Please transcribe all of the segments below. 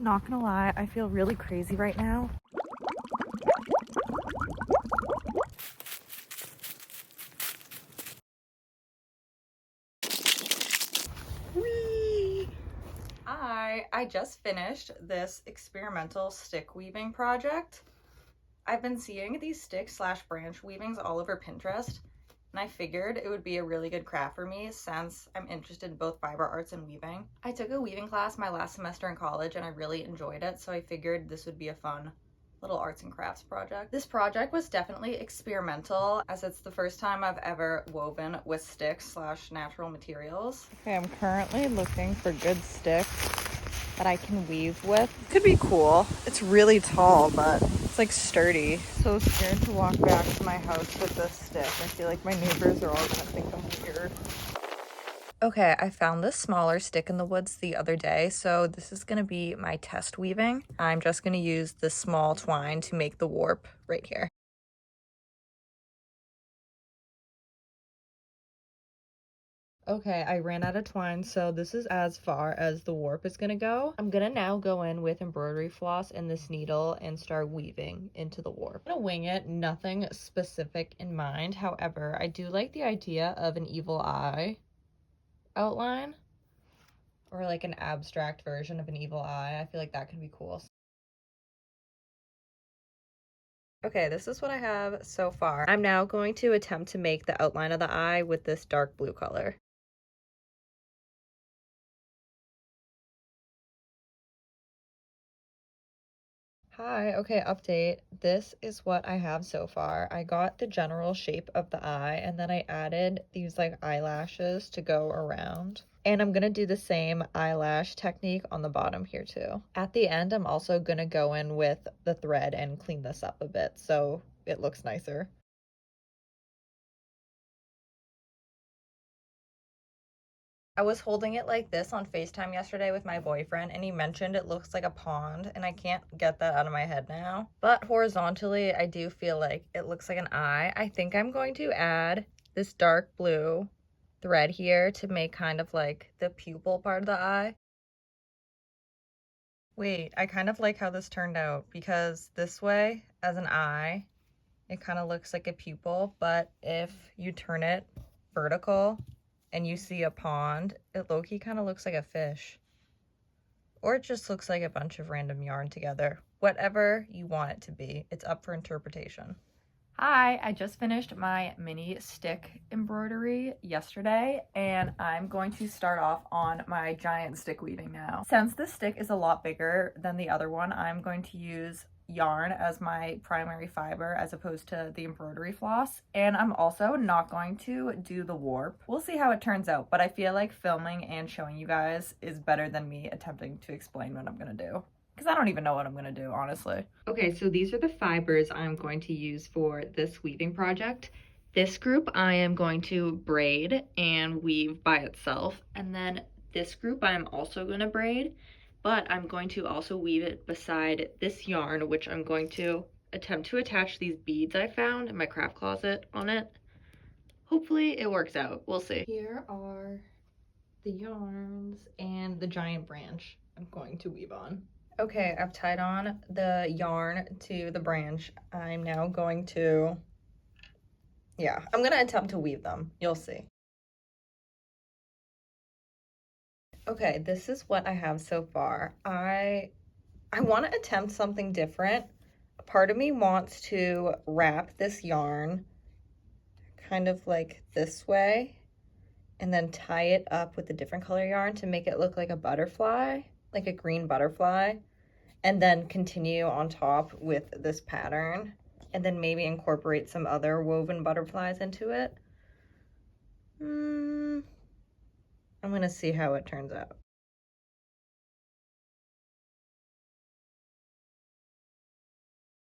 Not gonna lie, I feel really crazy right now. Whee! I just finished this experimental stick weaving project. I've been seeing these stick slash branch weavings all over Pinterest, and I figured it would be a really good craft for me since I'm interested in both fiber arts and weaving. I took a weaving class my last semester in college and I really enjoyed it, so I figured this would be a fun little arts and crafts project. This project was definitely experimental as it's the first time I've ever woven with sticks slash natural materials. Okay, I'm currently looking for good sticks that I can weave with. Could be cool. It's really tall, but it's like sturdy. So scared to walk back to my house with this stick. I feel like my neighbors are all gonna think I'm weird. Okay, I found this smaller stick in the woods the other day, so this is gonna be my test weaving. I'm just gonna use this small twine to make the warp right here. Okay, I ran out of twine, so this is as far as the warp is gonna go. I'm gonna now go in with embroidery floss and this needle and start weaving into the warp. I'm gonna wing it, nothing specific in mind. However, I do like the idea of an evil eye outline, or like an abstract version of an evil eye. I feel like that could be cool. Okay, this is what I have so far. I'm now going to attempt to make the outline of the eye with this dark blue color. Hi, okay, update. This is what I have so far. I got the general shape of the eye and then I added these like eyelashes to go around. And I'm gonna do the same eyelash technique on the bottom here too. At the end, I'm also gonna go in with the thread and clean this up a bit so it looks nicer. I was holding it like this on FaceTime yesterday with my boyfriend, and he mentioned it looks like a pond, and I can't get that out of my head now. But horizontally, I do feel like it looks like an eye. I think I'm going to add this dark blue thread here to make kind of like the pupil part of the eye. Wait, I kind of like how this turned out because this way, as an eye, it kind of looks like a pupil, but if you turn it vertical and you see a pond, it low-key kind of looks like a fish. Or it just looks like a bunch of random yarn together. Whatever you want it to be, it's up for interpretation. Hi, I just finished my mini stick embroidery yesterday and I'm going to start off on my giant stick weaving now. Since this stick is a lot bigger than the other one, I'm going to use yarn as my primary fiber as opposed to the embroidery floss, and I'm also not going to do the warp. We'll see how it turns out, but I feel like filming and showing you guys is better than me attempting to explain what I'm gonna do, because I don't even know what I'm gonna do, honestly. Okay, so these are the fibers I'm going to use for this weaving project. This group I am going to braid and weave by itself, and then this group I'm also going to braid, but I'm going to also weave it beside this yarn, which I'm going to attempt to attach these beads I found in my craft closet on it. Hopefully it works out, we'll see. Here are the yarns and the giant branch I'm going to weave on. Okay, I've tied on the yarn to the branch. I'm now going to, I'm gonna attempt to weave them. You'll see. Okay, this is what I have so far. I want to attempt something different. Part of me wants to wrap this yarn kind of like this way and then tie it up with a different color yarn to make it look like a butterfly, like a green butterfly, and then continue on top with this pattern and then maybe incorporate some other woven butterflies into it. I'm gonna see how it turns out.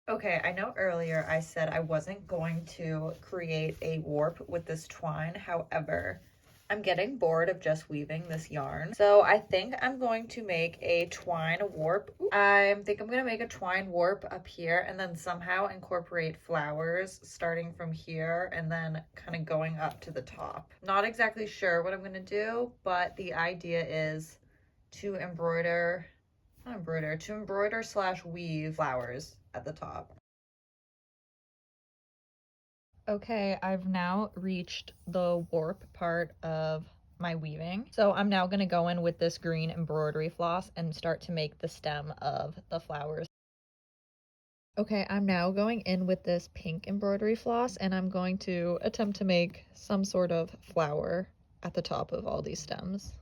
Okay, I know earlier I said I wasn't going to create a warp with this twine. However, I'm getting bored of just weaving this yarn. So I think I'm going to make a twine warp. I think I'm gonna make a twine warp up here and then somehow incorporate flowers starting from here and then kind of going up to the top. Not exactly sure what I'm gonna do, but the idea is to embroider Not embroider, to embroider slash weave flowers at the top. Okay, I've now reached the warp part of my weaving. So I'm now gonna go in with this green embroidery floss and start to make the stem of the flowers. Okay, I'm now going in with this pink embroidery floss and I'm going to attempt to make some sort of flower at the top of all these stems.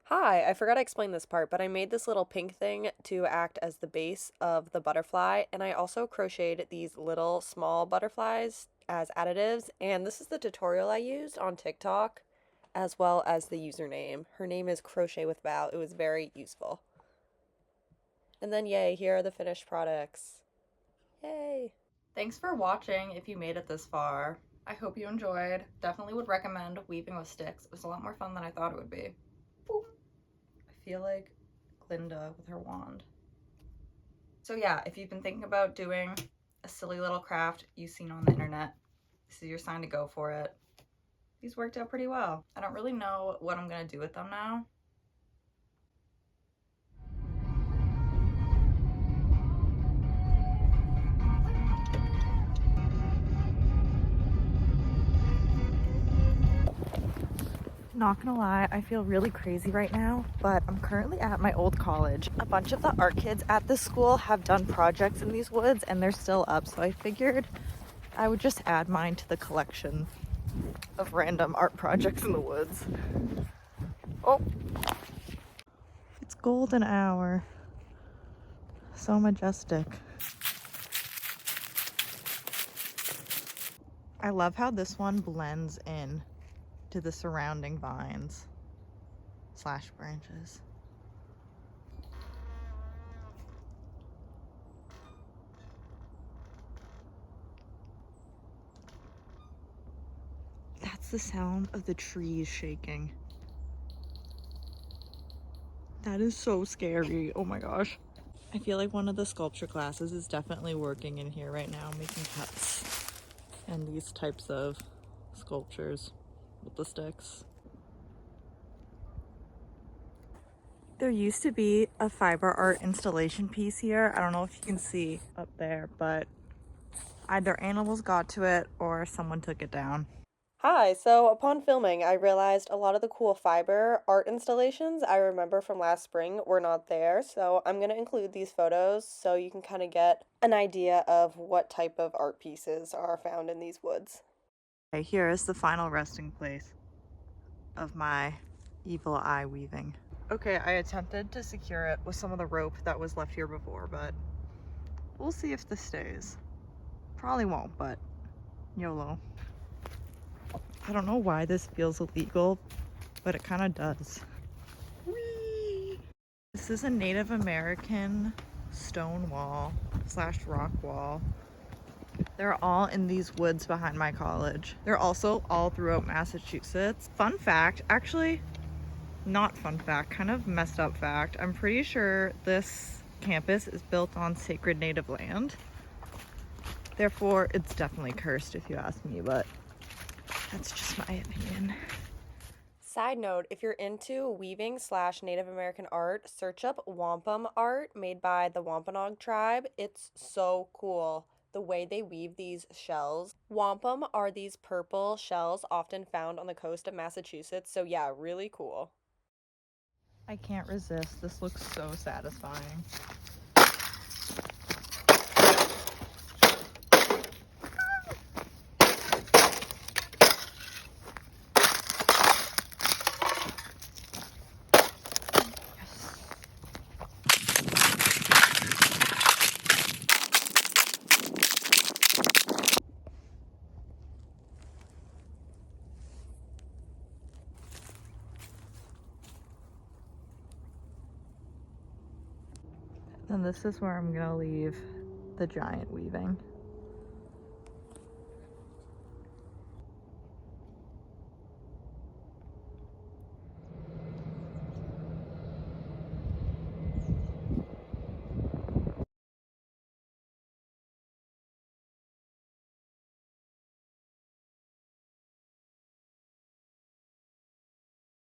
Hi, I forgot to explain this part, but I made this little pink thing to act as the base of the butterfly, and I also crocheted these little small butterflies as additives, and this is the tutorial I used on TikTok, as well as the username. Her name is Crochet with Val. It was very useful. And then yay, here are the finished products. Yay! Thanks for watching if you made it this far. I hope you enjoyed. Definitely would recommend weaving with sticks. It was a lot more fun than I thought it would be. Boop. I feel like Glinda with her wand. So yeah, if you've been thinking about doing a silly little craft you've seen on the internet, this is your sign to go for it. These worked out pretty well. I don't really know what I'm gonna do with them now. Not gonna lie, I feel really crazy right now, but I'm currently at my old college. A bunch of the art kids at this school have done projects in these woods and they're still up, so I figured I would just add mine to the collection of random art projects in the woods. Oh, it's golden hour. So majestic. I love how this one blends in to the surrounding vines slash branches. That's the sound of the trees shaking. That is so scary. Oh my gosh. I feel like one of the sculpture classes is definitely working in here right now, making cuts and these types of sculptures with the sticks. There used to be a fiber art installation piece here. I don't know if you can see up there, but either animals got to it or someone took it down. Hi, so upon filming, I realized a lot of the cool fiber art installations I remember from last spring were not there, so I'm going to include these photos so you can kind of get an idea of what type of art pieces are found in these woods. Okay, here is the final resting place of my evil eye weaving. Okay, I attempted to secure it with some of the rope that was left here before, but we'll see if this stays. Probably won't, but YOLO. I don't know why this feels illegal, but it kind of does. Whee! This is a Native American stone wall slash rock wall. They're all in these woods behind my college. They're also all throughout Massachusetts. Fun fact, actually, not fun fact, kind of messed up fact. I'm pretty sure this campus is built on sacred native land. Therefore, it's definitely cursed if you ask me, but that's just my opinion. Side note, if you're into weaving slash Native American art, search up wampum art made by the Wampanoag tribe. It's so cool the way they weave these shells. Wampum are these purple shells often found on the coast of Massachusetts, so yeah, really cool. I can't resist. This looks so satisfying. And this is where I'm gonna leave the giant weaving.